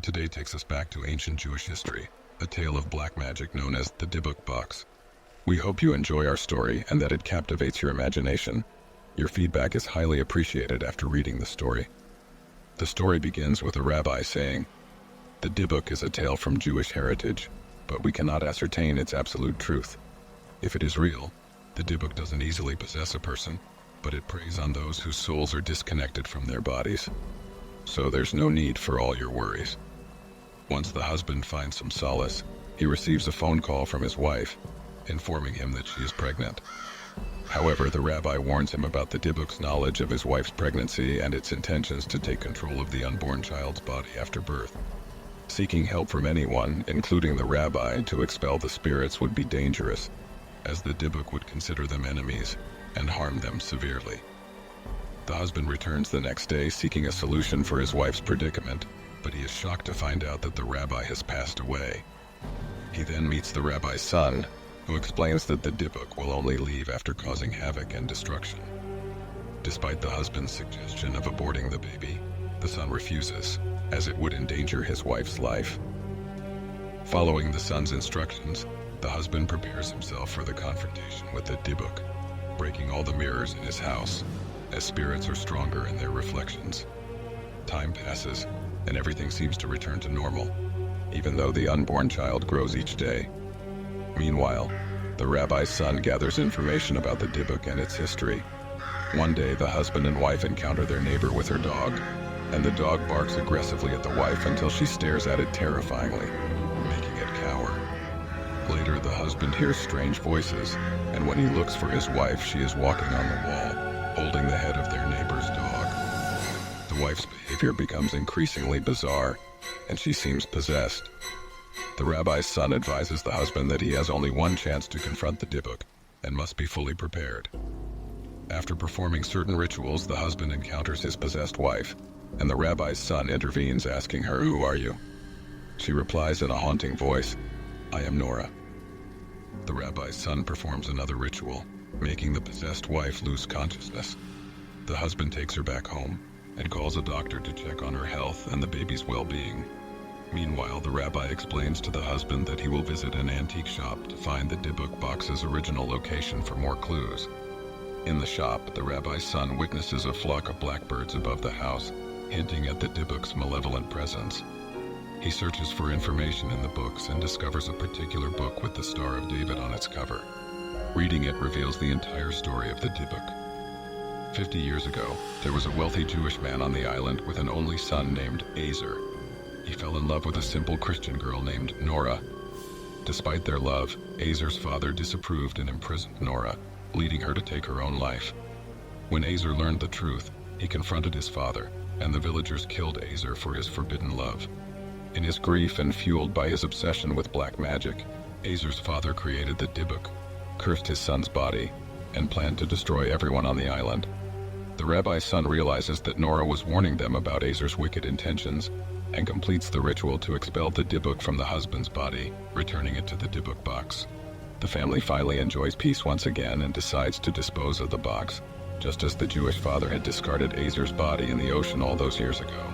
today takes us back to ancient Jewish history, a tale of black magic known as the Dybbuk Box. We hope you enjoy our story and that it captivates your imagination. Your feedback is highly appreciated after reading the story. The story begins with a rabbi saying, "The Dybbuk is a tale from Jewish heritage, but we cannot ascertain its absolute truth. If it is real, the Dybbuk doesn't easily possess a person, but it preys on those whose souls are disconnected from their bodies. So there's no need for all your worries." Once the husband finds some solace, he receives a phone call from his wife, informing him that she is pregnant. However, the rabbi warns him about the Dybbuk's knowledge of his wife's pregnancy and its intentions to take control of the unborn child's body after birth. Seeking help from anyone, including the rabbi, to expel the spirits would be dangerous, as the Dybbuk would consider them enemies and harm them severely. The husband returns the next day seeking a solution for his wife's predicament, but he is shocked to find out that the rabbi has passed away. He then meets the rabbi's son, who explains that the Dybbuk will only leave after causing havoc and destruction. Despite the husband's suggestion of aborting the baby, the son refuses, as it would endanger his wife's life. Following the son's instructions, the husband prepares himself for the confrontation with the Dybbuk, breaking all the mirrors in his house, as spirits are stronger in their reflections. Time passes, and everything seems to return to normal, even though the unborn child grows each day. Meanwhile, the rabbi's son gathers information about the Dybbuk and its history. One day, the husband and wife encounter their neighbor with her dog, and the dog barks aggressively at the wife until she stares at it terrifyingly, making it cower. Later, the husband hears strange voices, and when he looks for his wife, she is walking on the wall, holding the head of their neighbor's dog. The wife's behavior becomes increasingly bizarre, and she seems possessed. The rabbi's son advises the husband that he has only one chance to confront the Dybbuk and must be fully prepared. After performing certain rituals, the husband encounters his possessed wife, and the rabbi's son intervenes, asking her, "Who are you?" She replies in a haunting voice, "I am Nora." The rabbi's son performs another ritual, making the possessed wife lose consciousness. The husband takes her back home and calls a doctor to check on her health and the baby's well-being. Meanwhile, the rabbi explains to the husband that he will visit an antique shop to find the Dybbuk Box's original location for more clues. In the shop, the rabbi's son witnesses a flock of blackbirds above the house, hinting at the Dybbuk's malevolent presence. He searches for information in the books and discovers a particular book with the Star of David on its cover. Reading it reveals the entire story of the Dybbuk. 50 years ago, there was a wealthy Jewish man on the island with an only son named Azer. He fell in love with a simple Christian girl named Nora. Despite their love, Azer's father disapproved and imprisoned Nora, leading her to take her own life. When Azer learned the truth, he confronted his father, and the villagers killed Azer for his forbidden love. In his grief and fueled by his obsession with black magic, Azer's father created the Dybbuk, cursed his son's body, and planned to destroy everyone on the island. The rabbi's son realizes that Nora was warning them about Azer's wicked intentions, and completes the ritual to expel the Dybbuk from the husband's body, returning it to the Dybbuk box. The family finally enjoys peace once again and decides to dispose of the box, just as the Jewish father had discarded Azer's body in the ocean all those years ago.